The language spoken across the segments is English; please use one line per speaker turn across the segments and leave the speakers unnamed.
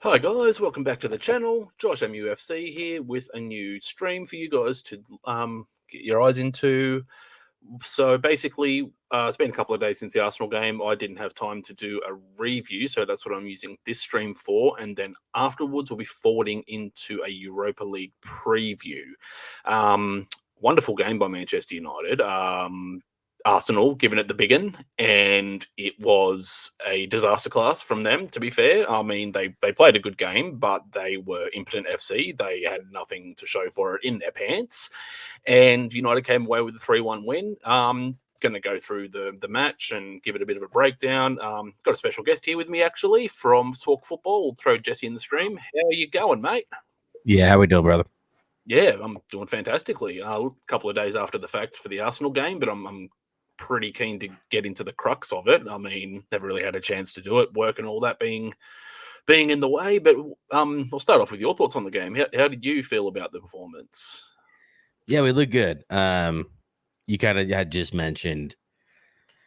Hi guys, welcome back to the channel. Josh MUFC here with a new stream for you guys to get your eyes into. So basically, it's been a couple of days since the Arsenal game. I didn't have time to do a review, so that's what I'm using this stream for. And then afterwards, we'll be forwarding into a Europa League preview. Wonderful game by Manchester United. Arsenal giving it the big one, and it was a disaster class from them, to be fair. I mean, they played a good game, but they were impotent FC. They had nothing to show for it in their pants, and United came away with a 3-1 win. Going to go through the match and give it a bit of a breakdown. Got a special guest here with me, actually, from Talk Football. We'll throw Jesse in the stream. How are you going, mate?
Yeah, how we doing, brother?
Yeah, I'm doing fantastically. A couple of days after the fact for the Arsenal game, but I'm pretty keen to get into the crux of it. I mean, never really had a chance to do it, work and all that being in the way. But we'll start off with your thoughts on the game. How did you feel about the performance?
Yeah, we look good. You kind of had just mentioned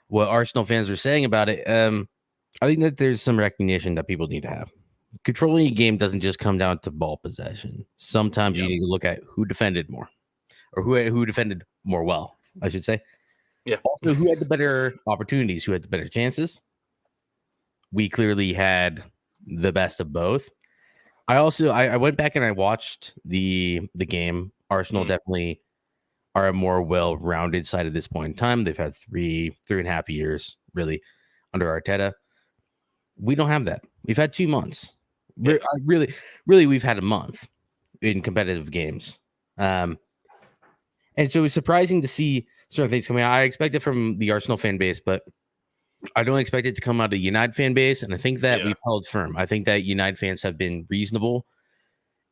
what Arsenal fans were saying about it. I think that there's some recognition that people need to have. Controlling a game doesn't just come down to ball possession. Sometimes you need to look at who defended more, or who defended more well, I should say.
Yeah.
Also, who had the better opportunities, who had the better chances. We clearly had the best of both. I went back and I watched the game. Arsenal definitely are a more well-rounded side at this point in time. They've had three and a half years really under Arteta. We don't have that. We've had 2 months.
Yeah.
Really, we've had a month in competitive games. And so it's surprising to see certain things coming out. I expect it from the Arsenal fan base, but I don't expect it to come out of the United fan base. And I think that we've held firm. I think that United fans have been reasonable.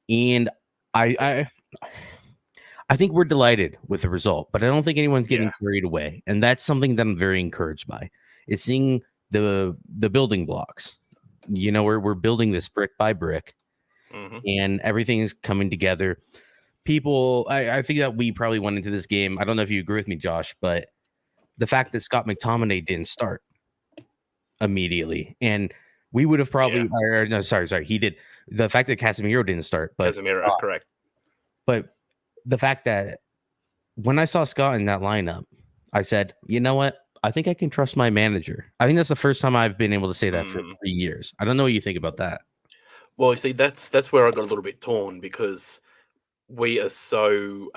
And I think we're delighted with the result, but I don't think anyone's getting carried away. And that's something that I'm very encouraged by, is seeing the building blocks. You know, we're building this brick by brick, and everything is coming together. People, I think that we probably went into this game. I don't know if you agree with me, Josh, but the fact that Scott McTominay didn't start immediately, and we would have probably, no, sorry, he did. The fact that Casemiro didn't start, but
Casemiro is correct.
But the fact that when I saw Scott in that lineup, I said, you know what? I think I can trust my manager. I think that's the first time I've been able to say that for 3 years. I don't know what you think about that.
Well, you see, that's where I got a little bit torn, because we are so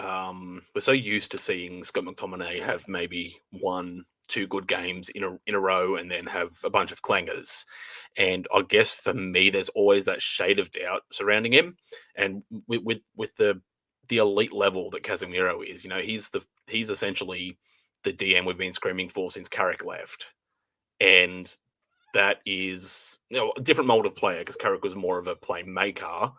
we're so used to seeing Scott McTominay have maybe 1-2 good games in a row and then have a bunch of clangers. And I guess for me, there's always that shade of doubt surrounding him. And with the elite level that Casemiro is, you know, he's essentially the DM we've been screaming for since Carrick left. And that is, you know, a different mold of player, because Carrick was more of a playmaker,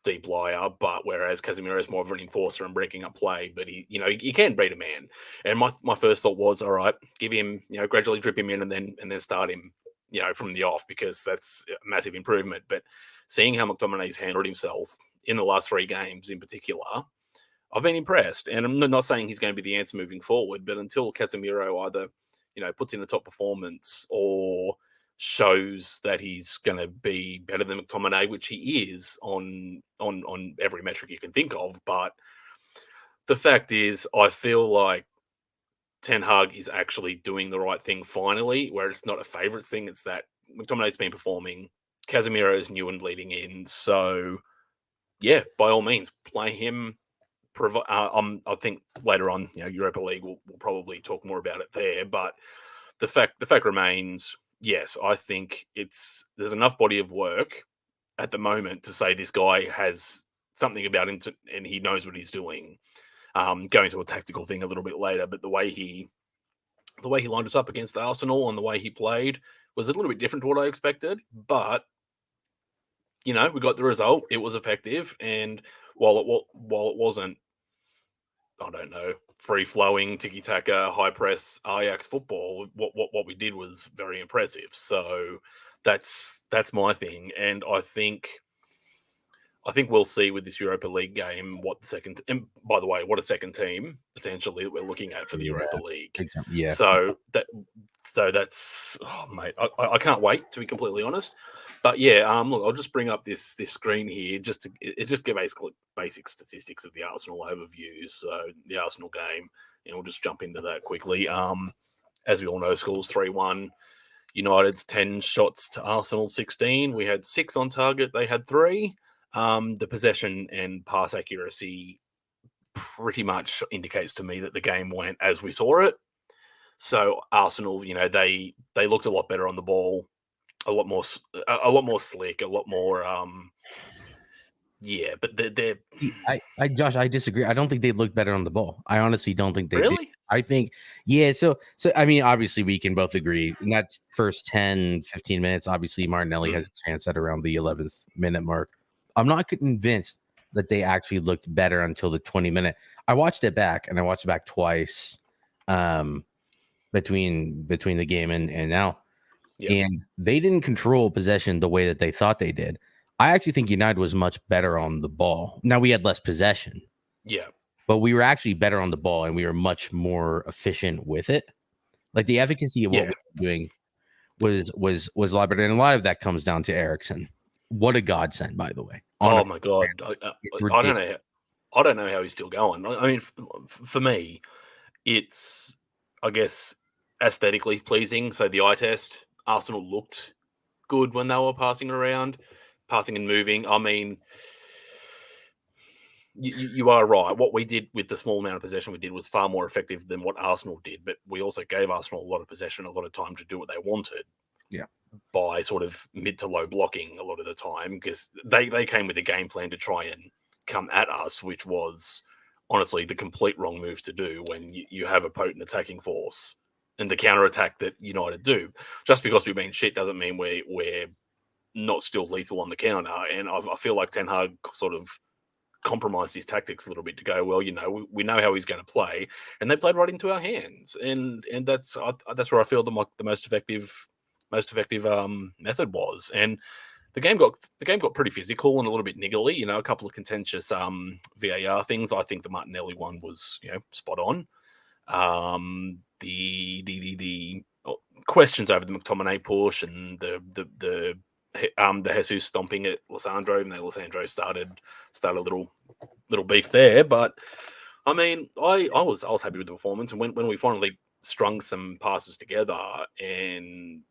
deep liar, but whereas Casemiro is more of an enforcer and breaking up play, but he can beat a man. And my first thought was, all right, give him, gradually drip him in and then start him, from the off, because that's a massive improvement. But seeing how McTominay's handled himself in the last 3 games in particular, I've been impressed. And I'm not saying he's going to be the answer moving forward, but until Casemiro either, puts in a top performance or shows that he's going to be better than McTominay, which he is on every metric you can think of. But the fact is, I feel like Ten Hag is actually doing the right thing finally, where it's not a favourites thing. It's that McTominay's been performing, Casemiro's new and leading in. So, yeah, by all means, play him. I think later on, Europa League, we'll probably talk more about it there. But the fact remains, yes, I think there's enough body of work at the moment to say this guy has something about him and he knows what he's doing. Going to a tactical thing a little bit later, but the way he lined us up against Arsenal and the way he played was a little bit different to what I expected. But we got the result. It was effective, and while it wasn't, I don't know, free-flowing, tiki-taka, high-press Ajax football, what we did was very impressive. So that's my thing. And I think we'll see with this Europa League game what a second team potentially that we're looking at for the Europa League.
Exactly. Yeah.
So that's, oh, mate, I can't wait, to be completely honest. But yeah, look, I'll just bring up this screen here it's just get basic statistics of the Arsenal overview. So the Arsenal game, and we'll just jump into that quickly. As we all know, scores 3-1. United's 10 shots to Arsenal 16. We had 6 on target. They had 3. The possession and pass accuracy pretty much indicates to me that the game went as we saw it. So Arsenal, they looked a lot better on the ball, a lot more slick, a lot more. Yeah, but they're
Josh, I disagree. I don't think they look better on the ball. I honestly don't think they did.
really.
I think, yeah. So I mean, obviously, we can both agree in that first 10, 15 minutes. Obviously, Martinelli had a chance at around the 11th minute mark. I'm not convinced that they actually looked better until the 20-minute. I watched it back, and I watched it back twice, between the game and now, and they didn't control possession the way that they thought they did. I actually think United was much better on the ball. Now we had less possession.
Yeah.
But we were actually better on the ball and we were much more efficient with it. Like the efficacy of what we were doing was a lot better. And a lot of that comes down to Eriksen. What a godsend, by the way.
Honestly, oh my God. I don't know how he's still going. I mean, for me, it's, I guess, aesthetically pleasing. So the eye test, Arsenal looked good when they were passing and moving. I mean, you are right. What we did with the small amount of possession we did was far more effective than what Arsenal did. But we also gave Arsenal a lot of possession, a lot of time to do what they wanted.
Yeah.
By sort of mid to low blocking a lot of the time, because they came with a game plan to try and come at us, which was honestly the complete wrong move to do when you have a potent attacking force and the counter attack that United do. Just because we've been shit doesn't mean we're not still lethal on the counter. And I feel like Ten Hag sort of compromised his tactics a little bit to go, well, we know how he's going to play, and they played right into our hands. And that's where I feel the most effective method was. And the game got pretty physical and a little bit niggly. A couple of contentious VAR things. I think the Martinelli one was spot on. The questions over the McTominay push and the Jesus stomping at Lissandro, even though Lissandro started a little beef there. But I mean, I was happy with the performance, and when we finally strung some passes together and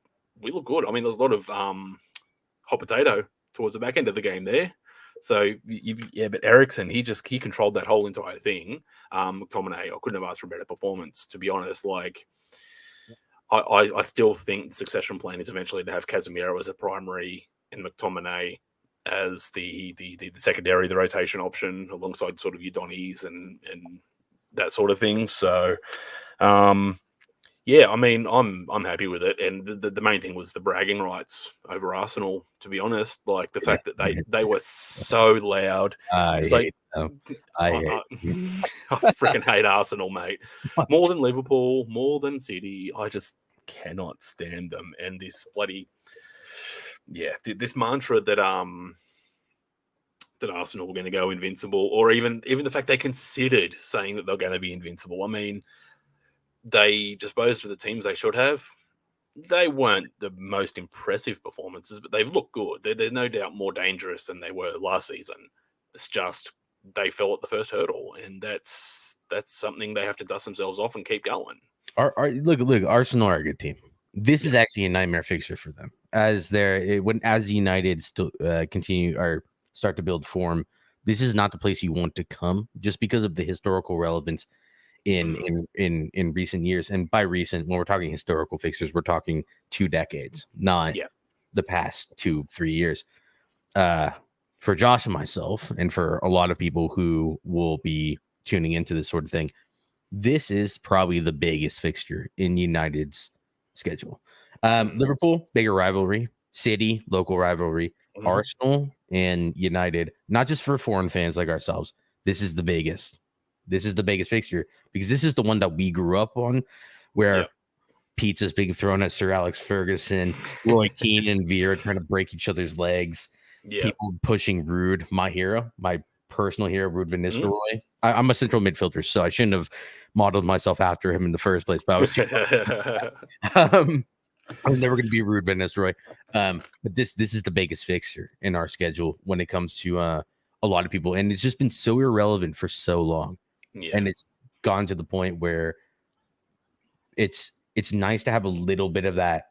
we look good. I mean, there's a lot of hot potato towards the back end of the game there. So but Eriksen, he controlled that whole entire thing. McTominay, I couldn't have asked for a better performance, to be honest. Like, I still think the succession plan is eventually to have Casemiro as a primary and McTominay as the secondary, the rotation option, alongside sort of your Donnies and that sort of thing. So, yeah, I mean, I'm happy with it, and the main thing was the bragging rights over Arsenal. To be honest, like the fact that they were so loud.
I
freaking hate Arsenal, mate. More than Liverpool, more than City. I just cannot stand them. And this bloody this mantra that Arsenal were going to go invincible, or even the fact they considered saying that they're going to be invincible. I mean, they disposed of the teams they should have. They weren't the most impressive performances, but they've looked good. There's no doubt more dangerous than they were last season. It's just they fell at the first hurdle, and that's something they have to dust themselves off and keep going.
Look, Arsenal are a good team. This is actually a nightmare fixture for them as United still continue or start to build form. This is not the place you want to come, just because of the historical relevance in recent years. And by recent, when we're talking historical fixtures, we're talking 2 decades, not the past 2-3 years. For Josh and myself, and for a lot of people who will be tuning into this sort of thing, this is probably the biggest fixture in United's schedule. Liverpool, bigger rivalry. City, local rivalry. Arsenal and United, not just for foreign fans like ourselves. This is the biggest. This is the biggest fixture because this is the one that we grew up on, where pizza's being thrown at Sir Alex Ferguson, Roy Keane and Vieira trying to break each other's legs, people pushing Ruud, my hero, my personal hero, Ruud Van Nistelrooy. I'm a central midfielder, so I shouldn't have modeled myself after him in the first place. But I was I'm never going to be rude, Ben Roy. But this is the biggest fixture in our schedule when it comes to a lot of people, and it's just been so irrelevant for so long,
Yeah.
and it's gone to the point where it's nice to have a little bit of that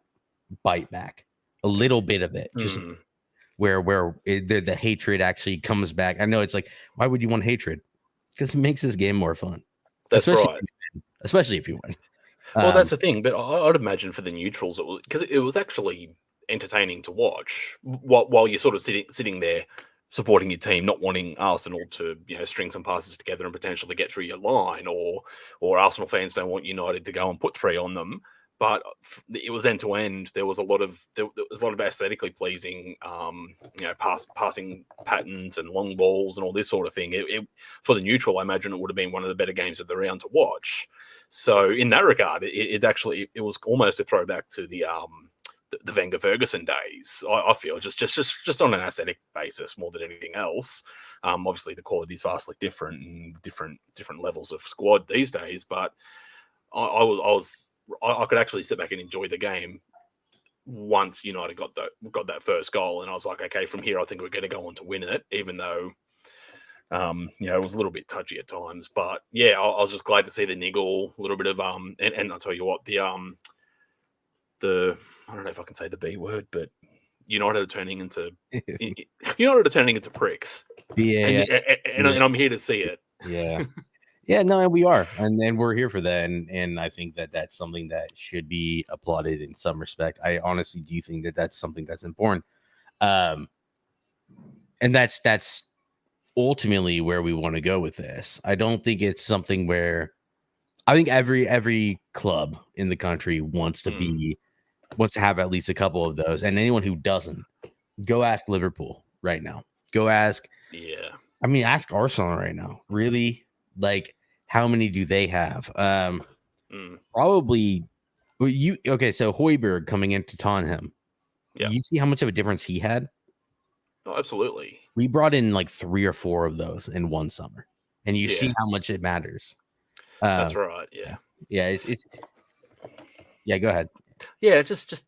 bite back, a little bit of it, just
Mm,
where the hatred actually comes back. I know it's like, why would you want hatred? Because it makes this game more fun,
that's
especially
right.
especially if you win.
Well, that's the thing, but I'd imagine for the neutrals, because it was actually entertaining to watch while you're sort of sitting there supporting your team, not wanting Arsenal to string some passes together and potentially get through your line, or Arsenal fans don't want United to go and put three on them. But it was end to end. There was a lot of aesthetically pleasing, passing patterns and long balls and all this sort of thing. For the neutral, I imagine it would have been one of the better games of the round to watch. So in that regard, it was almost a throwback to the Wenger Ferguson days. I feel just on an aesthetic basis more than anything else. Obviously, the quality is vastly different and different levels of squad these days. But I could actually sit back and enjoy the game once United got that first goal, and I was like, okay, from here I think we're going to go on to win it, even though. It was a little bit touchy at times, but yeah, I was just glad to see the niggle, a little bit of and I'll tell you what, the I don't know if I can say the B word, but United are turning into pricks,
yeah,
and I'm here to see it.
yeah. Yeah, no, and we are, and we're here for that, and I think that that's something that should be applauded in some respect. I honestly do think that that's something that's important, and that's ultimately where we want to go with this. I don't think it's something where I think every club in the country wants to have at least a couple of those, and anyone who doesn't, go ask Liverpool right now. Go ask, ask Arsenal right now. Really, like, how many do they have? Probably. So Højbjerg coming into Tottenham.
Yeah.
You see how much of a difference he had?
Oh, absolutely.
We brought in like 3 or 4 of those in one summer, and you see
Yeah.
how much it matters.
That's right. Yeah.
Yeah. It's yeah. Go ahead.
Yeah. Just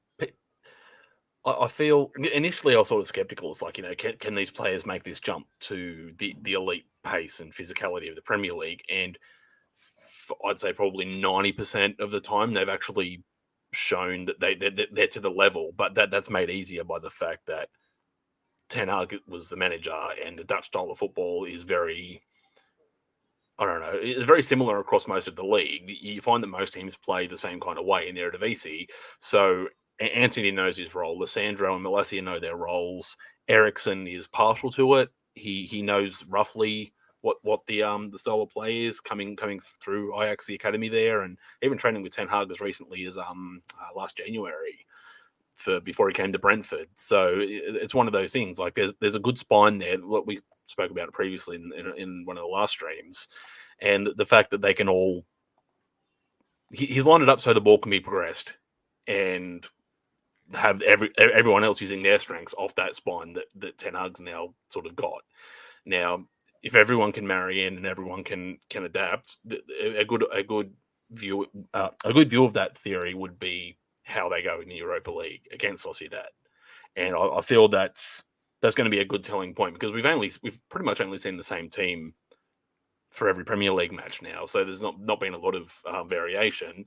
I feel initially I was sort of skeptical. It's like, can these players make this jump to the elite pace and physicality of the Premier League? And I'd say probably 90% of the time they've actually shown that they're to the level, but that's made easier by the fact that Ten Hag was the manager, and the Dutch style of football is very, I don't know, it's very similar across most of the league. You find that most teams play the same kind of way in the Eredivisie. So Anthony knows his role. Lissandro and Malacia know their roles. Ericsson is partial to it. He knows roughly what the style of play is coming through Ajax, the academy there, and even training with Ten Hag as recently as last January before he came to Brentford. So it's one of those things. Like there's a good spine there. What we spoke about it previously in one of the last streams, and the fact that they can all he's lined it up so the ball can be progressed and have everyone else using their strengths off that spine that Ten Hag's now sort of got. Now, if everyone can marry in and everyone can adapt, a good view of that theory would be how they go in the Europa League against Sociedad, and I feel that's going to be a good telling point, because we've pretty much only seen the same team for every Premier League match now, so there's not been a lot of variation.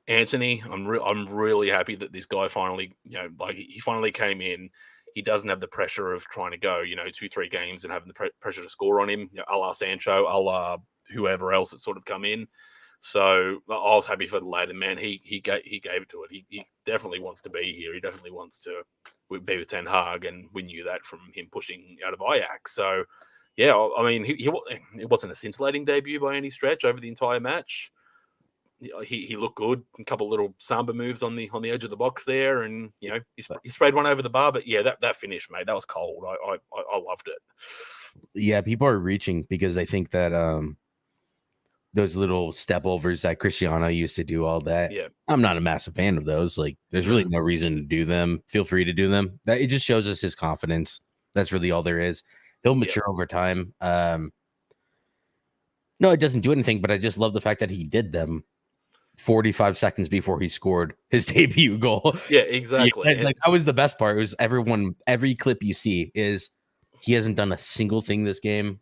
Anthony, I'm really happy that this guy finally, he finally came in. He doesn't have the pressure of trying to go, 2-3 games and having the pressure to score on him, a la Sancho, a la whoever else that's sort of come in. So I was happy for the lad, and man, he gave it to it. He definitely wants to be here. He definitely wants to be with Ten Hag, and we knew that from him pushing out of Ajax. So yeah, I mean, it wasn't a scintillating debut by any stretch over the entire match. He looked good. A couple of little samba moves on the edge of the box there, and he sprayed one over the bar. But yeah, that finish, mate, that was cold. I loved it.
Yeah, people are reaching because I think that those little step overs that Cristiano used to do, all that.
Yeah,
I'm not a massive fan of those. Like, there's really no reason to do them. Feel free to do them. That it just shows us his confidence. That's really all there is. He'll mature over time. No, it doesn't do anything, but I just love the fact that he did them 45 seconds before he scored his debut goal.
Yeah,
Yeah,
exactly.
like that was the best part. It was every clip you see is he hasn't done a single thing this game.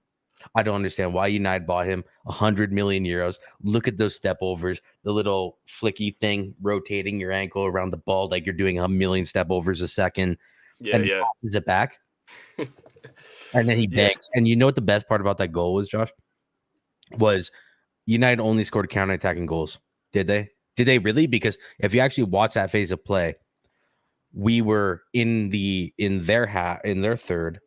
I don't understand why United bought him 100 million euros. Look at those step overs, the little flicky thing rotating your ankle around the ball like you're doing 1 million step overs a second,
Yeah,
and then
yeah.
passes it back, and then he
Yeah.
bangs. And you know what the best part about that goal was, Josh? Was United only scored counterattacking goals. Did they? Did they really? Because if you actually watch that phase of play, we were in their third.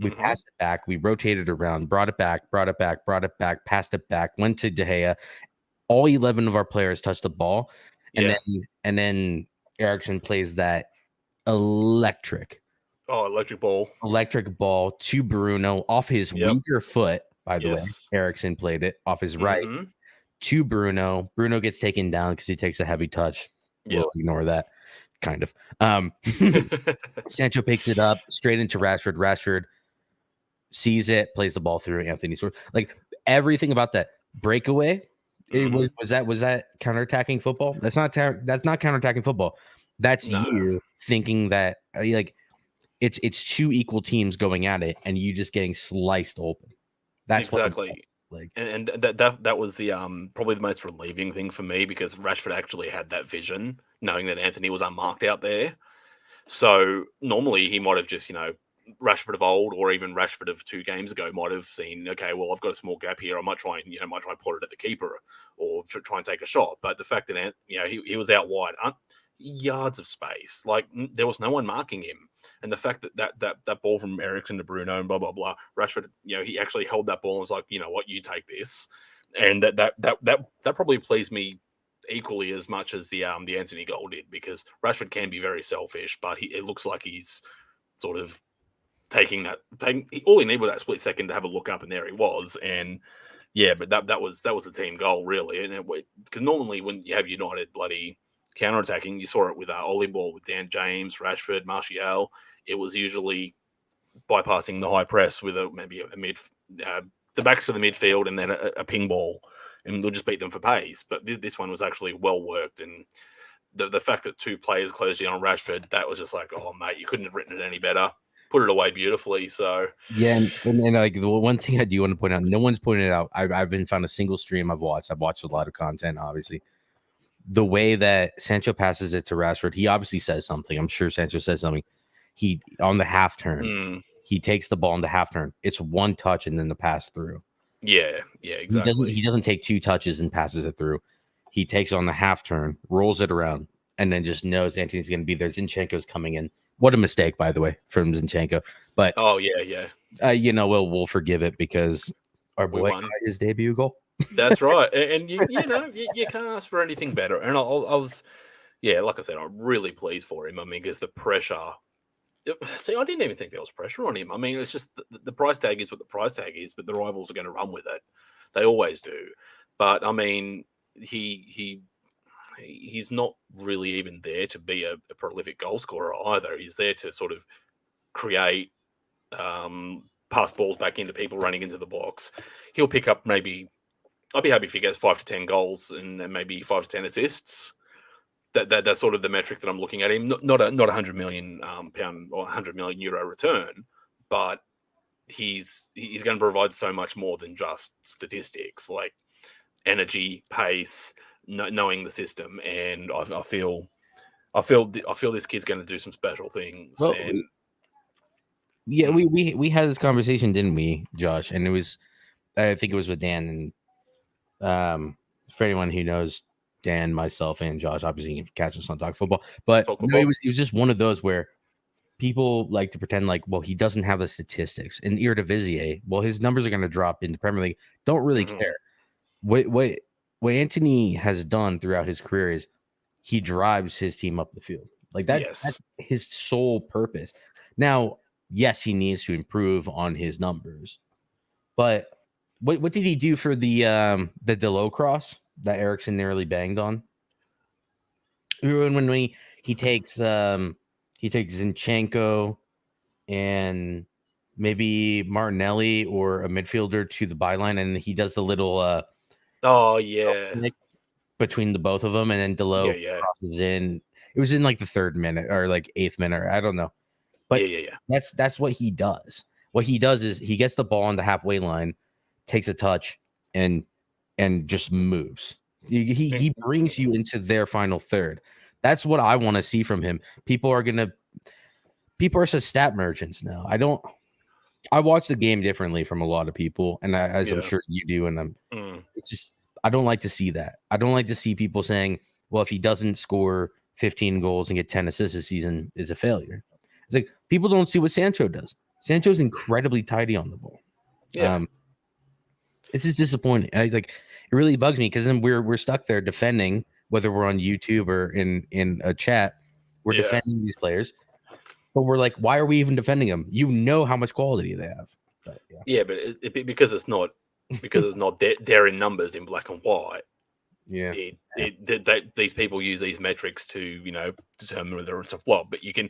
We
Mhm.
passed it back. We rotated around, brought it back, passed it back, went to De Gea. All 11 of our players touched the ball, and
Yeah.
then Ericsson plays that electric
Oh, electric ball.
electric ball to Bruno off his
Yep.
weaker foot. By the way,
Yes.
Ericsson played it off his right
Mhm.
to Bruno. Bruno gets taken down because he takes a heavy touch.
Yep.
We'll ignore that, kind of. Sancho picks it up straight into Rashford. Rashford sees it, plays the ball through Anthony Sort. Like everything about that breakaway, it
Mhm.
was that counterattacking football? That's not counterattacking football. That's
No.
you thinking that like it's two equal teams going at it and you just getting sliced open. That's what it was.
Exactly.
Like
And that was the probably the most relieving thing for me because Rashford actually had that vision, knowing that Anthony was unmarked out there. So normally he might have just, Rashford of old or even Rashford of 2 games ago might have seen, okay, well, I've got a small gap here. I might try and, might try and put it at the keeper or try and take a shot. But the fact that, he was out wide, yards of space, like there was no one marking him. And the fact that ball from Ericsson to Bruno and blah, blah, blah, Rashford, he actually held that ball and was like, you know what, you take this. And that probably pleased me equally as much as the Anthony goal did because Rashford can be very selfish, but it looks like he's sort of taking all he needed was that split second to have a look up, and there he was. And yeah, but that was a team goal really, and because normally when you have United bloody counter attacking, you saw it with Ollie Ball with Dan James, Rashford, Martial. It was usually bypassing the high press with maybe a mid the backs of the midfield and then a ping ball, and they'll just beat them for pace. But this one was actually well worked, and the fact that 2 players closed in on Rashford, that was just like, oh mate, you couldn't have written it any better. Put it away beautifully. So
yeah, and like the one thing I do want to point out, no one's pointed out. I've been found a single stream I've watched. I've watched a lot of content, obviously. The way that Sancho passes it to Rashford, he obviously says something. I'm sure Sancho says something. He on the half turn, he takes the ball in the half turn. It's one touch and then the pass through.
yeah, exactly.
He doesn't take 2 touches and passes it through. He takes it on the half turn, rolls it around, and then just knows Anthony's going to be there. Zinchenko's coming in. What a mistake, by the way, from Zinchenko. But
Oh yeah.
we'll forgive it because our
We
boy got
won.
his debut goal.
That's right. And you can't ask for anything better. And I was, yeah, like I said, I'm really pleased for him. I mean, because the pressure. See, I didn't even think there was pressure on him. I mean, it's just the price tag is what the price tag is, but the rivals are going to run with it. They always do. But I mean, he's not really even there to be a prolific goal scorer either. He's there to sort of create, pass balls back into people running into the box. He'll pick up maybe. I'd be happy if he gets 5 to 10 goals and then maybe 5 to 10 assists. That's sort of the metric that I'm looking at him. Not a 100 million pound or 100 million euro return, but he's going to provide so much more than just statistics, like energy, pace, knowing the system, and I feel this kid's going to do some special things.
Well,
And
yeah, we had this conversation, didn't we, Josh? And it was, I think it was with Dan and for anyone who knows Dan, myself, and Josh, obviously you can catch us on Talk Football. But
talk
no,
football.
it was just one of those where people like to pretend like, well, he doesn't have the statistics. In Eredivisie, well, his numbers are going to drop in the Premier League. Don't really
Mhm.
care. What Anthony has done throughout his career is he drives his team up the field. Like that's
Yes.
his sole purpose. Now, yes, he needs to improve on his numbers, but what did he do for the Delo cross that Ericsson nearly banged on? When he takes Zinchenko and maybe Martinelli or a midfielder to the byline, and he does the little
Oh yeah.
between the both of them, and then
Yeah,
Delo
yeah,
crosses in. It was in like the 3rd minute or like 8th minute. I don't know, but
yeah.
that's what he does. What he does is he gets the ball on the halfway line, takes a touch, and just moves. He brings you into their final third. That's what I want to see from him. People are such stat merchants now. I watch the game differently from a lot of people, and as I'm
Yeah.
sure you do, and
Mm.
it's just I don't like to see that. I don't like to see people saying, "Well, if he doesn't score 15 goals and get 10 assists this season, is a failure." It's like people don't see what Sancho does. Sancho's incredibly tidy on the ball.
Yeah.
This is disappointing. It really bugs me because then we're stuck there defending, whether we're on YouTube or in a chat, we're
Yeah.
defending these players, but we're like, why are we even defending them? You know how much quality they have. But yeah.
Yeah, but because it's not there in numbers in black and white.
Yeah.
These people use these metrics to determine whether it's a flop. But you can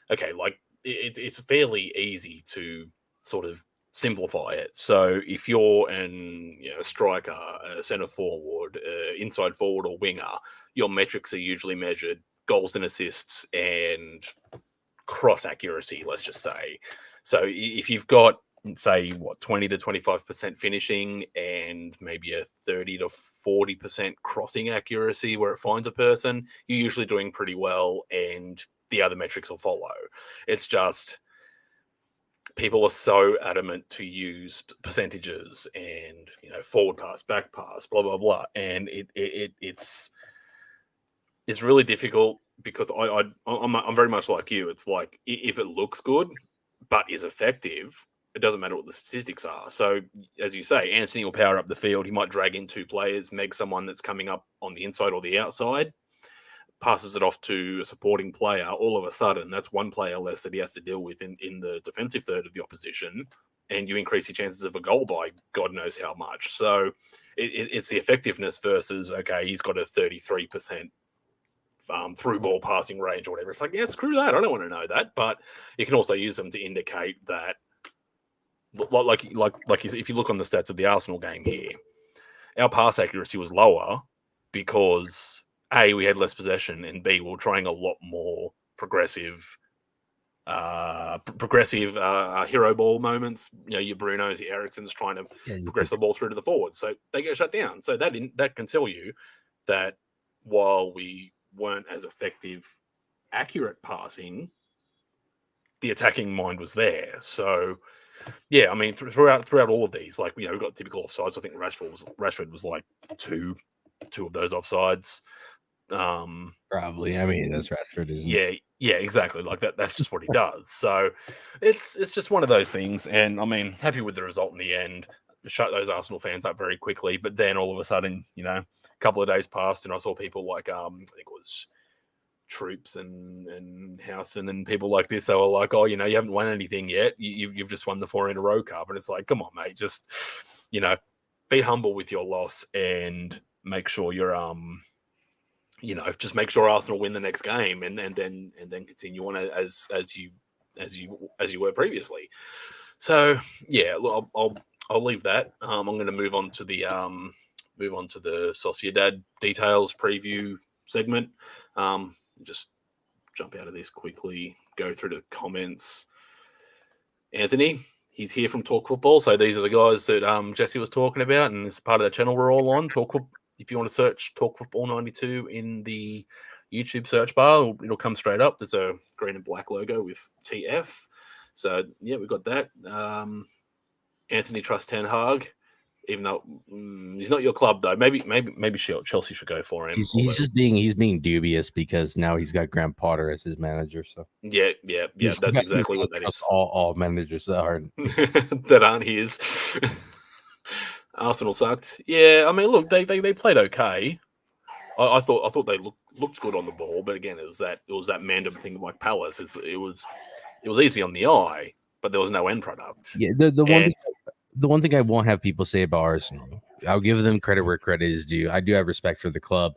like it's fairly easy to sort of simplify it. So if you're a striker, a centre forward, inside forward, or winger, your metrics are usually measured goals and assists and cross accuracy. Let's just say. So if you've got say 20 to 25% finishing and maybe a 30 to 40% crossing accuracy where it finds a person, you're usually doing pretty well, and the other metrics will follow. It's just people are so adamant to use percentages and forward pass, back pass, blah blah blah, and it's really difficult because I'm very much like you. It's like if it looks good but is effective, it doesn't matter what the statistics are. So, as you say, Anthony will power up the field. He might drag in 2 players, meg someone that's coming up on the inside or the outside, passes it off to a supporting player. All of a sudden, that's 1 player less that he has to deal with in the defensive third of the opposition, and you increase your chances of a goal by God knows how much. So, it's the effectiveness versus, okay, he's got a 33% through ball passing range or whatever. It's like, yeah, screw that. I don't want to know that. But you can also use them to indicate that, like if you look on the stats of the Arsenal game here, our pass accuracy was lower because A, we had less possession, and B, we were trying a lot more progressive hero ball moments. Your Brunos, your Ericssons trying to progress the ball through to the forwards, so they get shut down. So that can tell you that while we weren't as effective, accurate passing, the attacking mind was there. So yeah, I mean throughout all of these, like we've got typical offsides. I think Rashford was like two of those offsides.
Probably. I mean, that's Rashford, isn't
it? Yeah, exactly. Like that's just what he does. So it's just one of those things. And I mean, happy with the result in the end. Shut those Arsenal fans up very quickly. But then all of a sudden, a couple of days passed, and I saw people like I think it was Troops and Housen and people like this. They were like, "Oh, you haven't won anything yet. You've just won the 4 in a row cup." And it's like, come on, mate, just be humble with your loss and make sure you're just make sure Arsenal win the next game, and then continue on as you were previously. So yeah, look, I'll leave that. I'm going to move on to the Sociedad details preview segment. Just jump out of this quickly, go through the comments. Anthony, he's here from Talk Football. So these are the guys that Jesse was talking about, and it's part of the channel we're all on. If you want to search Talk Football 92 in the YouTube search bar, it'll come straight up. There's a green and black logo with TF. So yeah, we've got that. Anthony trusts Ten Hag, even though he's not your club though. Maybe Chelsea should go for him.
He's being dubious because now he's got Graham Potter as his manager. So
yeah, that's exactly what that is.
All managers that aren't
that aren't his. Arsenal sucked. Yeah, I mean, look, they played okay. I thought they looked good on the ball, but again, it was that Mandem thing like Palace. It was easy on the eye, but there was no end product.
Yeah, the one thing I won't have people say about Arsenal, I'll give them credit where credit is due. I do have respect for the club,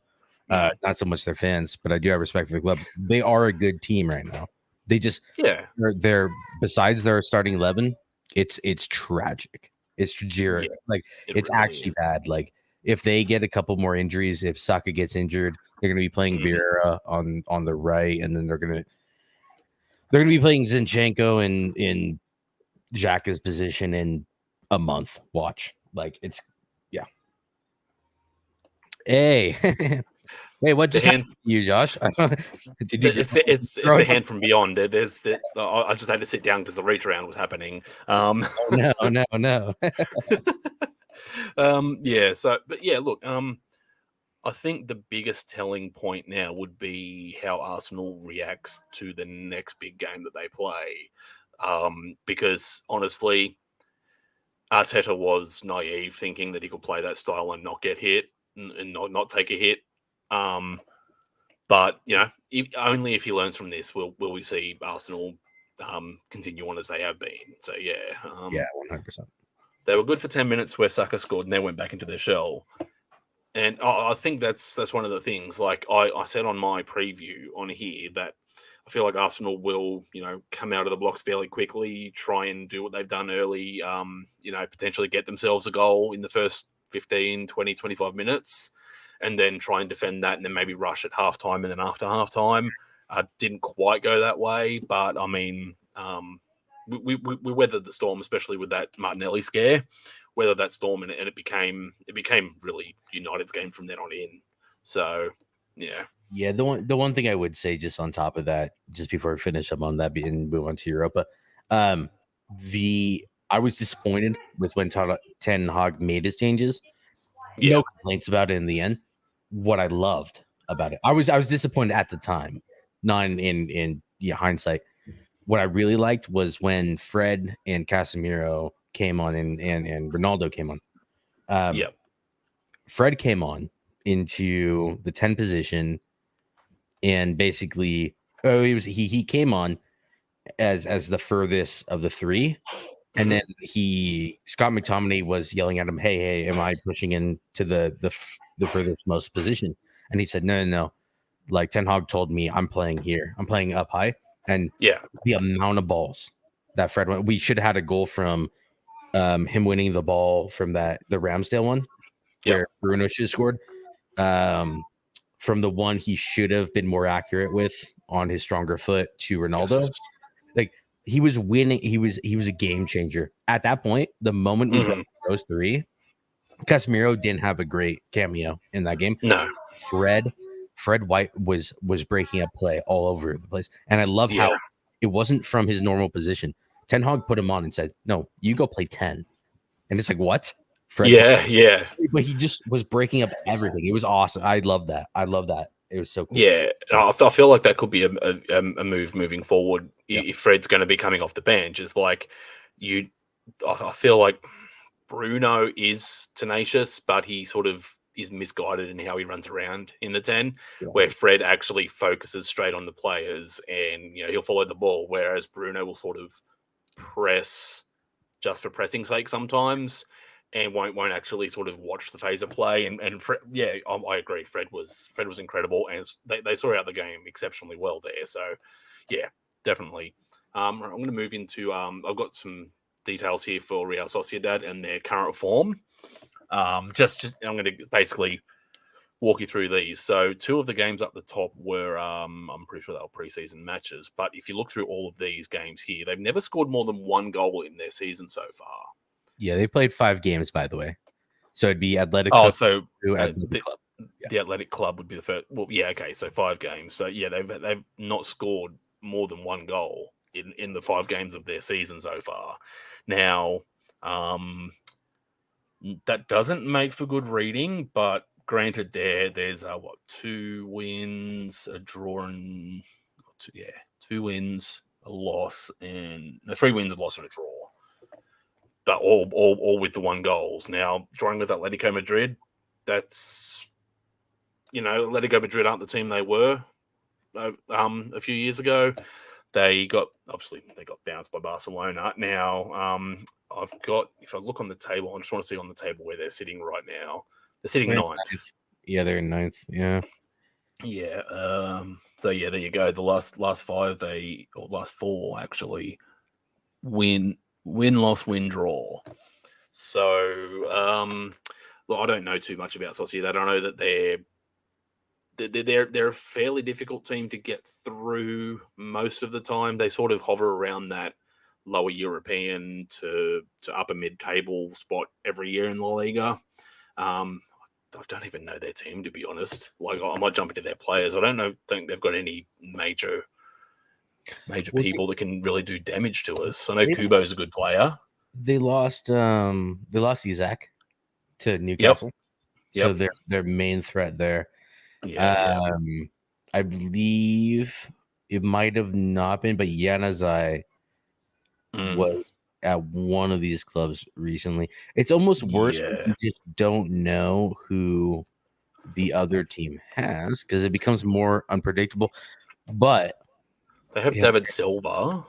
not so much their fans, but I do have respect for the club. They are a good team right now. They just they're besides their starting 11, it's tragic. It's tragic. Like it's really actually bad. Like if they get a couple more injuries, if Saka gets injured, they're going to be playing Vieira on the right, and then they're going to be playing Zinchenko in Xhaka's position in a month. Watch, like it's yeah. Hey, hey, what
The
just
hand,
happened to you, Josh? Did you just
it's the hand from beyond. There's the. I just had to sit down because the reach around was happening.
Oh, no.
Yeah. So, but yeah, look. I think the biggest telling point now would be how Arsenal reacts to the next big game that they play. Because honestly, Arteta was naive thinking that he could play that style and not get hit and not take a hit. But only if he learns from this will we see Arsenal continue on as they have been. So
yeah, 100%.
they were good for 10 minutes where Saka scored and then went back into their shell. And I think that's one of the things. Like I said on my preview on here that I feel like Arsenal will, come out of the blocks fairly quickly, try and do what they've done early, potentially get themselves a goal in the first 15, 20, 25 minutes, and then try and defend that and then maybe rush at halftime and then after halftime. Didn't quite go that way, but I mean, we weathered the storm, especially with that Martinelli scare. Weathered that storm and it became really United's game from then on in. So yeah.
Yeah, the one thing I would say just on top of that, just before we finish up on that and move on to Europa, I was disappointed with when Ten Hag made his changes.
Yeah.
No complaints about it in the end. What I loved about it, I was disappointed at the time, not in hindsight. What I really liked was when Fred and Casemiro came on and Ronaldo came on. Fred came on into the 10 position. And basically, he came on as the furthest of the three, and then Scott McTominay was yelling at him, "Hey, am I pushing into the furthest most position?" And he said, "No. Like Ten Hag told me, I'm playing here. I'm playing up high." And the amount of balls that Fred went, we should have had a goal from him winning the ball from the Ramsdale one, where Bruno should have scored. From the one he should have been more accurate with on his stronger foot to Ronaldo. Yes. Like he was winning. He was a game changer. At that point, the moment we got those three, Casemiro didn't have a great cameo in that game.
No.
Fred White was breaking up play all over the place. And I love how it wasn't from his normal position. Ten Hag put him on and said, "No, you go play 10." And it's like, what?
Fred White.
But he just was breaking up everything. It was awesome. I love that. It was so cool.
Yeah, I feel like that could be a move moving forward if Fred's going to be coming off the bench. Is like I feel like Bruno is tenacious, but he sort of is misguided in how he runs around in the 10, where Fred actually focuses straight on the players and he'll follow the ball, whereas Bruno will sort of press just for pressing's sake sometimes. And won't actually sort of watch the phase of play. And Fred, I agree. Fred was incredible, and they saw out the game exceptionally well there. So, definitely. I'm going to move into. I've got some details here for Real Sociedad and their current form. Just I'm going to basically walk you through these. So, two of the games up the top were, I'm pretty sure they were preseason matches. But if you look through all of these games here, they've never scored more than one goal in their season so far.
Yeah, they played 5 games, by the way. So it'd be Atletico.
Oh, so
Athletic
Club. The Athletic Club would be the first. Well, okay, so 5 games. So they've not scored more than one goal in the 5 games of their season so far. Now, that doesn't make for good reading, but granted, there's 2 wins, a draw, and 2 wins, a loss, and 3 wins, a loss, and a draw. But all with the 1 goals. Now, drawing with Atletico Madrid, that's, Atletico Madrid aren't the team they were a few years ago. They got bounced by Barcelona. Now, if I look on the table, I just want to see on the table where they're sitting right now. They're sitting 9th.
Yeah, they're in 9th. Yeah.
Yeah. So, there you go. The last 5, last 4 actually win, loss, win, draw. So, Well, I don't know too much about Sociedad. I know that they're a fairly difficult team to get through most of the time. They sort of hover around that lower European to upper mid-table spot every year in La Liga. I don't even know their team, to be honest. Like, I might jump into their players. I don't think they've got any major people that can really do damage to us. I know Kubo's a good player.
They lost Isaac to Newcastle.
Yep.
So their main threat there.
Yeah.
I believe it might have not been, but Yanazai was at one of these clubs recently. It's almost worse when you just don't know who the other team has because it becomes more unpredictable. But
they have David Silva.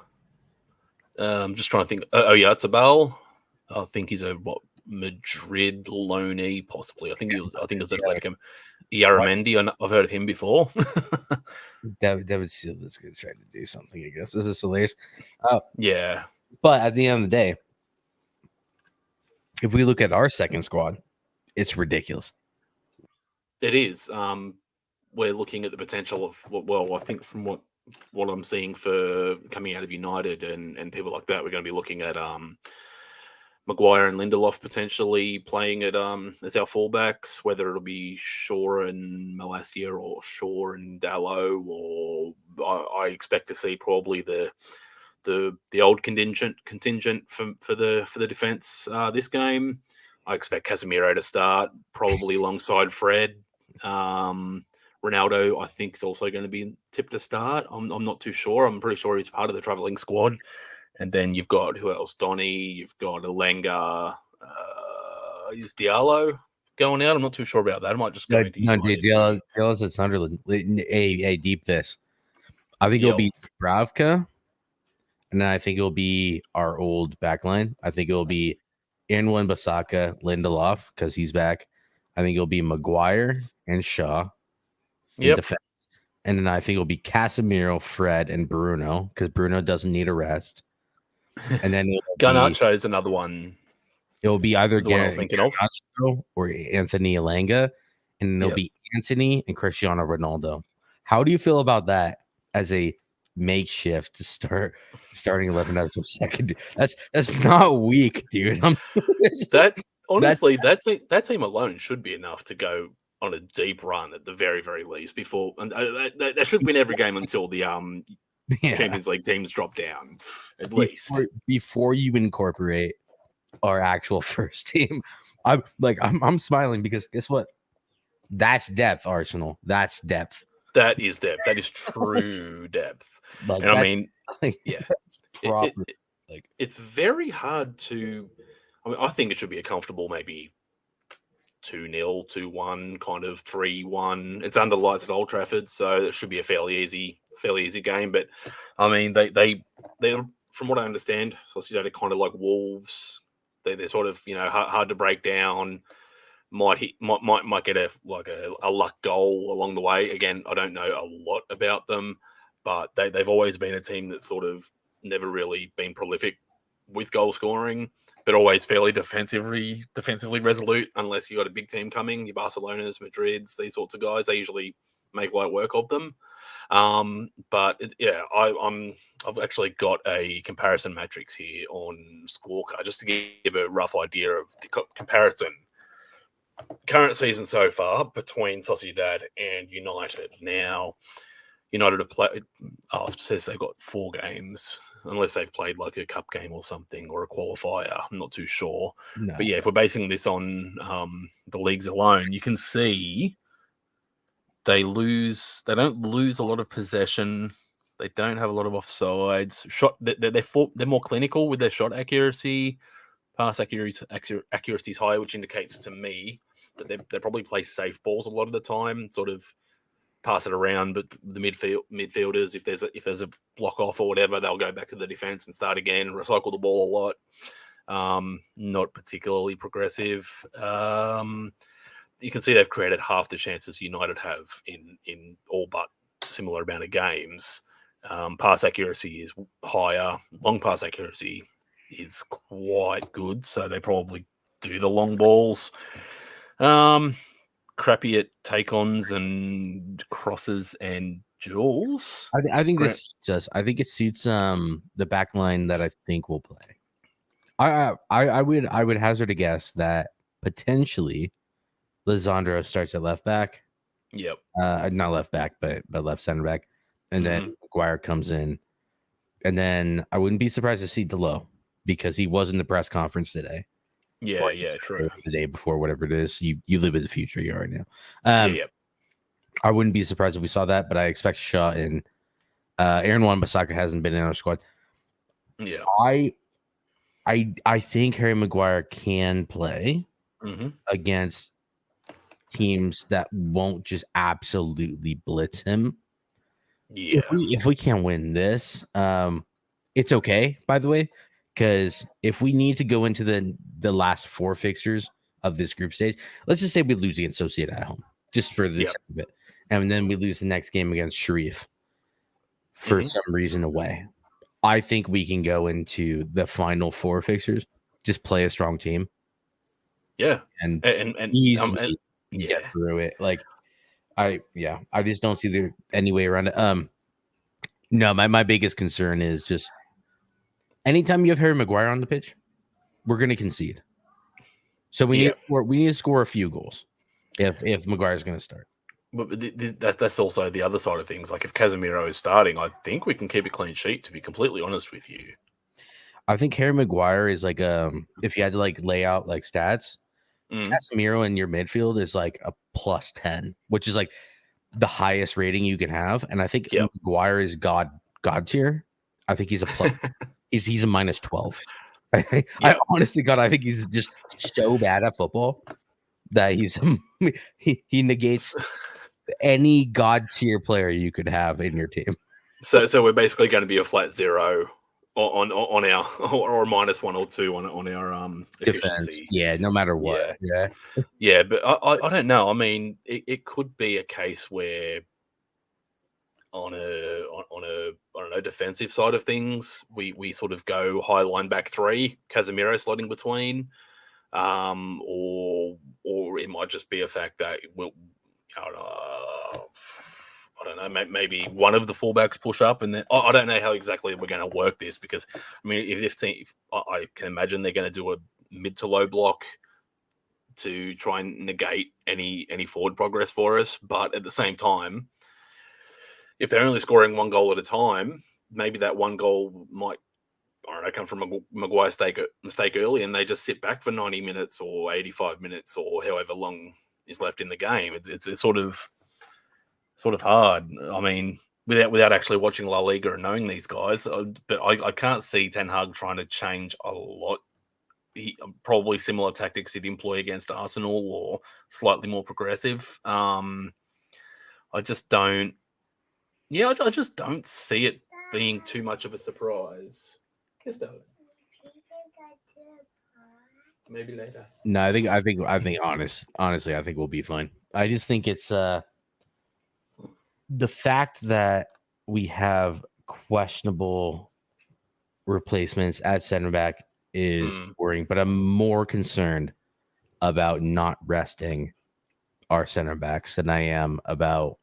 I'm just trying to think. Oyarzabal. I think he's a Madrid loanee, possibly. I think he was Atletico. Yaramendi. I've heard of him before.
David Silva's going to try to do something, I guess. This is hilarious.
Yeah.
But at the end of the day, if we look at our second squad, it's ridiculous.
It is. We're looking at the potential of, well, I think from what I'm seeing for coming out of United and people like that, we're going to be looking at Maguire and Lindelof potentially playing at as our fullbacks, whether it'll be Shaw and Malacia or Shaw and Dalot, or I expect to see probably the old contingent for the defense this game. I expect Casemiro to start, probably alongside Fred. Ronaldo, I think, is also going to be tipped to start. I'm not too sure. I'm pretty sure he's part of the travelling squad. And then you've got, who else? Donny, you've got Alenga. Is Diallo going out? I'm not too sure about that. I might just go into
Diallo's at Sunderland. Hey, deep this. I think it'll be Bravka, and then I think it'll be our old backline. I think it'll be Wan-Bissaka, Lindelof, because he's back. I think it'll be Maguire and Shaw in defense. And then I think it'll be Casemiro, Fred, and Bruno, because Bruno doesn't need a rest. And then
Garnacho is another one.
It will be either Garnacho or Anthony Alanga, and then it'll be Anthony and Cristiano Ronaldo. How do you feel about that as a makeshift to starting 11 as a second? That's not weak, dude.
That team alone should be enough to go on a deep run at the very, very least before, and they should win every game until the Champions League teams drop down, at least
before you incorporate our actual first team. I'm smiling because guess what? That's depth, Arsenal. That's depth.
That is depth. That is true depth. And I mean, it's very hard to. I mean, I think it should be a comfortable maybe 2-0, 2-1, kind of 3-1. It's under lights at Old Trafford, so it should be a fairly easy game. But I mean, they from what I understand, Sociedad are kind of like Wolves. They're sort of hard to break down. Might get a luck goal along the way. Again, I don't know a lot about them, but they've always been a team that's sort of never really been prolific with goal scoring, but always fairly defensively resolute. Unless you got a big team coming, your Barcelonas, Madrids, these sorts of guys, they usually make light work of them. But I've actually got a comparison matrix here on Squawka just to give a rough idea of the comparison. Current season so far between Sociedad and United. Now, United have played. It says they've got 4 games, unless they've played like a cup game or something or a qualifier. I'm not too sure. No. But yeah, if we're basing this on the leagues alone, you can see they don't lose a lot of possession. They don't have a lot of offsides. They're more clinical with their shot accuracy. Pass accuracy is higher, which indicates to me that they probably play safe balls a lot of the time, sort of pass it around, but the midfielders, if there's a block off or whatever, they'll go back to the defense and start again, recycle the ball a lot. Not particularly progressive. You can see they've created half the chances United have in all but similar amount of games. Pass accuracy is higher. Long pass accuracy is quite good, so they probably do the long balls. Crappy at take-ons and crosses and duels.
I think
Grant,
this suits us. I think it suits the back line that I think will play. I would hazard a guess that potentially Lisandro starts at left back.
yep.
Not left back, but left center back, and then Maguire comes in, and then I wouldn't be surprised to see Delo because he was in the press conference today.
Yeah, yeah, true.
The day before, whatever it is, you live in the future. You already know.
Yeah.
I wouldn't be surprised if we saw that, but I expect Shaw and Aaron Wan-Bissaka hasn't been in our squad.
Yeah.
I think Harry Maguire can play against teams that won't just absolutely blitz him.
Yeah.
If we can't win this, it's okay, by the way, because if we need to go into the last 4 fixtures of this group stage, let's just say we lose against Sociedad at home, just for the sake of it, and then we lose the next game against Sharif for some reason away. I think we can go into the final 4 fixtures, just play a strong team.
Yeah.
And
easily
get through it. Like I just don't see any way around it. No, my biggest concern is just anytime you have Harry Maguire on the pitch, we're gonna concede. So we need to score a few goals if Maguire's gonna start.
But that's also the other side of things. Like if Casemiro is starting, I think we can keep a clean sheet, to be completely honest with you.
I think Harry Maguire is like if you had to like lay out like stats, Casemiro in your midfield is like a +10, which is like the highest rating you can have. And I think Maguire is god tier. I think he's a plus. he's a -12. I honestly, God, I think he's just so bad at football that he negates any god tier player you could have in your team.
So we're basically going to be a flat 0 on our or -1 or 2 on our efficiency.
Yeah, no matter what.
Yeah, but I don't know. I mean, it could be a case where on a I don't know, defensive side of things, we sort of go high line back 3, Casemiro sliding between, or it might just be a fact that we'll I don't know, maybe one of the fullbacks push up, and then I don't know how exactly we're going to work this, because I mean, if I can imagine they're going to do a mid to low block to try and negate any forward progress for us, but at the same time, if they're only scoring 1 goal at a time, maybe that 1 goal might, I don't know, come from a Maguire mistake early, and they just sit back for 90 minutes or 85 minutes or however long is left in the game. It's sort of hard. I mean, without actually watching La Liga and knowing these guys, but I can't see Ten Hag trying to change a lot. Probably similar tactics he'd employ against Arsenal, or slightly more progressive. I just don't. Yeah, I just don't see it being too much of a surprise. Yes, darling. Maybe later.
No, I think honestly, I think we'll be fine. I just think it's the fact that we have questionable replacements at center back is worrying, but I'm more concerned about not resting our center backs than I am about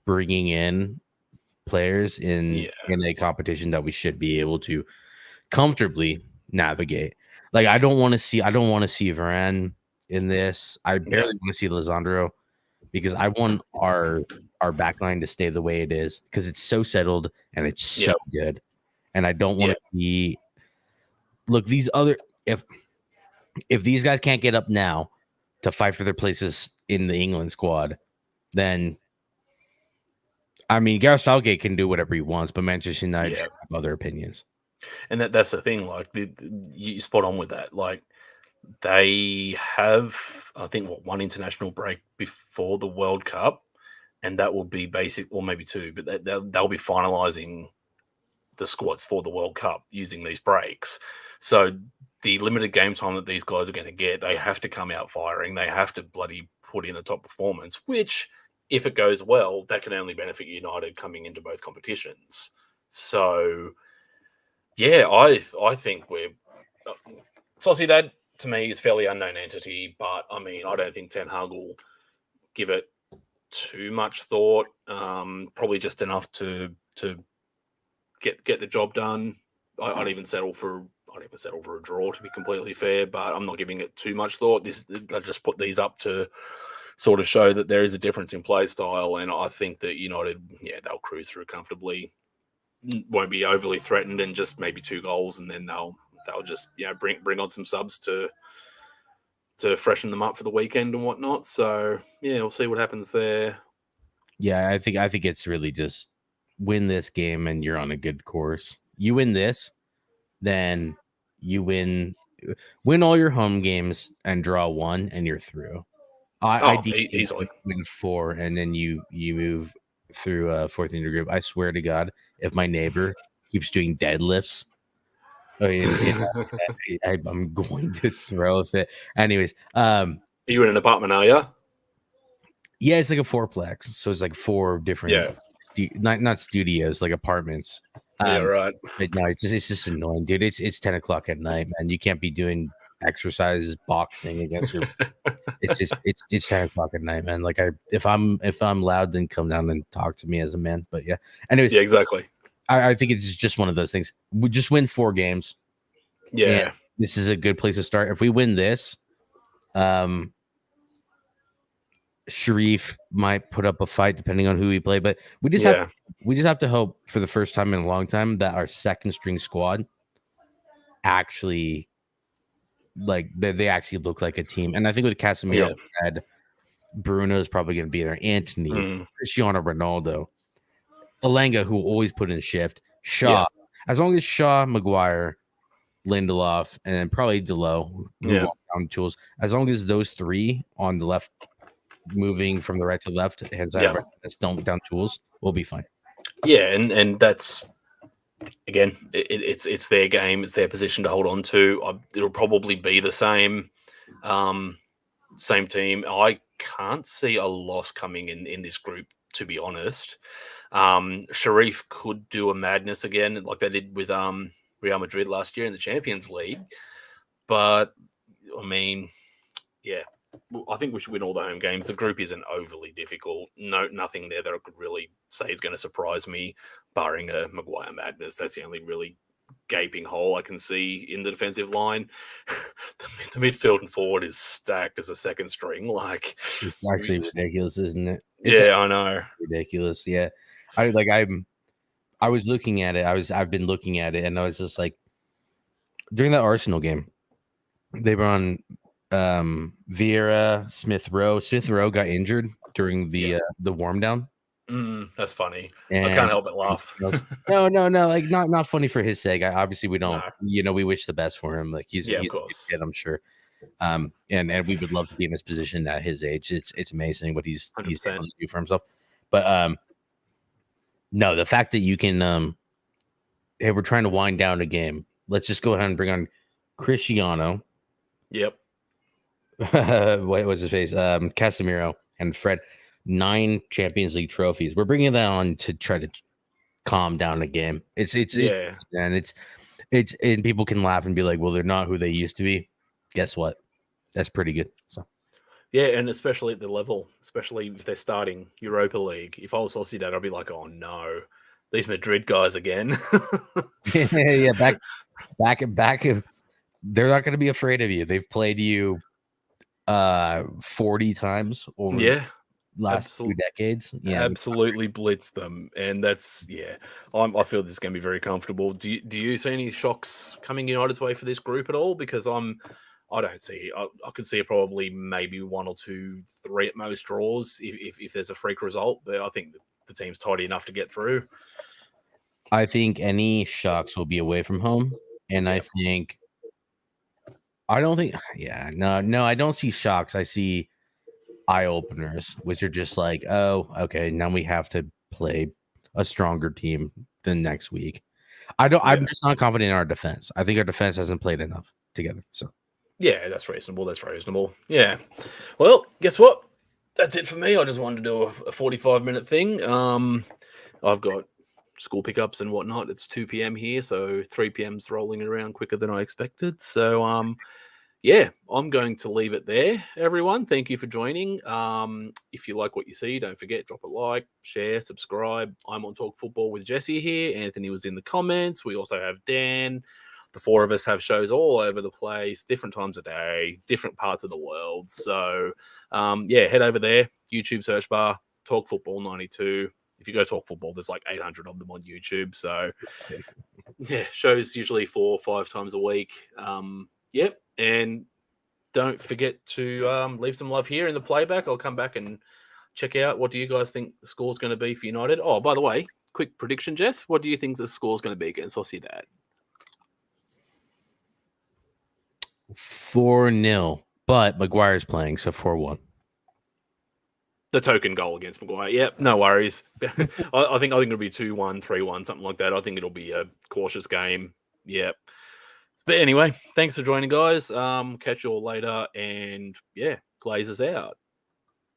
bringing in players in a competition that we should be able to comfortably navigate. Like I don't want to see Varane in this. I barely want to see Lisandro, because I want our backline to stay the way it is, because it's so settled and it's so good. And I don't want to see, look, these other, if these guys can't get up now to fight for their places in the England squad, then I mean, Gareth Southgate can do whatever he wants, but Manchester United should have other opinions.
And that's the thing. Like you spot on with that. Like they have, I think, one international break before the World Cup, and that will be basic, or maybe 2. But they'll be finalising the squads for the World Cup using these breaks. So the limited game time that these guys are going to get, they have to come out firing. They have to bloody put in a top performance, which, if it goes well, that can only benefit United coming into both competitions. So, yeah, I think we're Sociedad. to me is fairly unknown entity. But I mean, I don't think Ten Hag will give it too much thought. Probably just enough to get the job done. I'd even settle for a draw, to be completely fair, but I'm not giving it too much thought. I just put these up to sort of show that there is a difference in play style, and I think that United, they'll cruise through comfortably, won't be overly threatened, and just maybe 2 goals, and then they'll just bring on some subs to freshen them up for the weekend and whatnot. So we'll see what happens there.
Yeah, I think it's really just win this game and you're on a good course. You win this, then you win all your home games and draw 1 and you're through.
Easily
win 4 and then you move through fourth in your group. I swear to God, if my neighbor keeps doing deadlifts, I'm going to throw a fit. Anyways,
are you in an apartment? Are you?
Yeah, it's like a 4-plex, so it's like 4 different, not studios, like apartments.
Right.
But no, it's just annoying, dude. It's 10 o'clock at night, man. You can't be doing exercises, boxing against your. It's 10 o'clock at night, man. Like if I'm loud, then come down and talk to me as a man. But yeah, anyways,
yeah, exactly.
I think it's just one of those things. We just win 4 games.
Yeah,
this is a good place to start. If we win this, Sharif might put up a fight depending on who we play, but we just have to hope for the first time in a long time that our second string squad actually they actually look like a team. And I think with Casemiro, Bruno's probably going to be there. Anthony, Cristiano Ronaldo, Alenga, who will always put in shift. Shaw, as long as Shaw, Maguire, Lindelof, and then probably Delo move on down tools. As long as those 3 on the left, moving from the right to left hand side, don't down tools, we'll be fine.
Yeah, and that's again, it's their game, it's their position to hold on to. It'll probably be the same team. I can't see a loss coming in this group, to be honest. Sharif could do a madness again, like they did with Real Madrid last year in the Champions League. But I mean, I think we should win all the home games. The group isn't overly difficult. Nothing there that I could really say is going to surprise me, barring a Maguire madness. That's the only really gaping hole I can see in the defensive line. The midfield and forward is stacked as a second string. Like,
it's actually ridiculous, isn't it?
I know.
Ridiculous. Yeah. I was looking at it. I've been looking at it, and I was just like, during that Arsenal game, they were on Vieira, Smith Rowe. Smith Rowe got injured during the warm down.
That's funny. And I can't help but laugh.
No, like not funny for his sake. Obviously we don't. We wish the best for him. Like he's a good kid, I'm sure. And we would love to be in his position at his age. It's amazing what he's able to do for himself. But no, the fact that you can hey, we're trying to wind down a game. Let's just go ahead and bring on Cristiano.
Yep.
What was his face? Casemiro and Fred. 9 Champions League trophies. We're bringing that on to try to calm down the game. It's and people can laugh and be like, well, they're not who they used to be. Guess what? That's pretty good. So
yeah, and especially at the level, especially if they're starting Europa League. If I was Sociedad, I'd be like, oh no, these Madrid guys again.
yeah, back. They're not going to be afraid of you. They've played you 40 times over last 2 decades. Yeah,
absolutely blitz them, and that's I feel this is going to be very comfortable. Do you see any shocks coming United's way for this group at all? Because I don't see. I could see probably maybe 1 or 2, 3 at most draws if there's a freak result. But I think the team's tidy enough to get through.
I think any shocks will be away from home, and I don't think. Yeah, no, I don't see shocks. I see eye openers, which are just like, oh, okay, now we have to play a stronger team than next week. I'm just not confident in our defense. I think our defense hasn't played enough together. So
yeah, that's reasonable. Yeah. Well, guess what? That's it for me. I just wanted to do a 45-minute thing. I've got school pickups and whatnot. It's 2 p.m. here, so 3 p.m.'s rolling around quicker than I expected. So yeah, I'm going to leave it there, everyone. Thank you for joining. If you like what you see, don't forget, drop a like, share, subscribe. I'm on Talk Football with Jesse here. Anthony was in the comments. We also have Dan. The four of us have shows all over the place, different times of day, different parts of the world. So, yeah, head over there, YouTube search bar, Talk Football 92. If you go Talk Football, there's like 800 of them on YouTube. So, yeah, shows usually 4 or 5 times a week. Yep, and don't forget to leave some love here in the playback. I'll come back and check out what do you guys think the score's going to be for United. Oh, by the way, quick prediction, Jess. What do you think the score's going to be against Sociedad?
4-0, but Maguire's playing, so 4-1.
The token goal against Maguire. Yep, no worries. I think it'll be 2-1, 3-1, something like that. I think it'll be a cautious game. Yep. But anyway, thanks for joining, guys. Catch you all later. And yeah, Glazers out.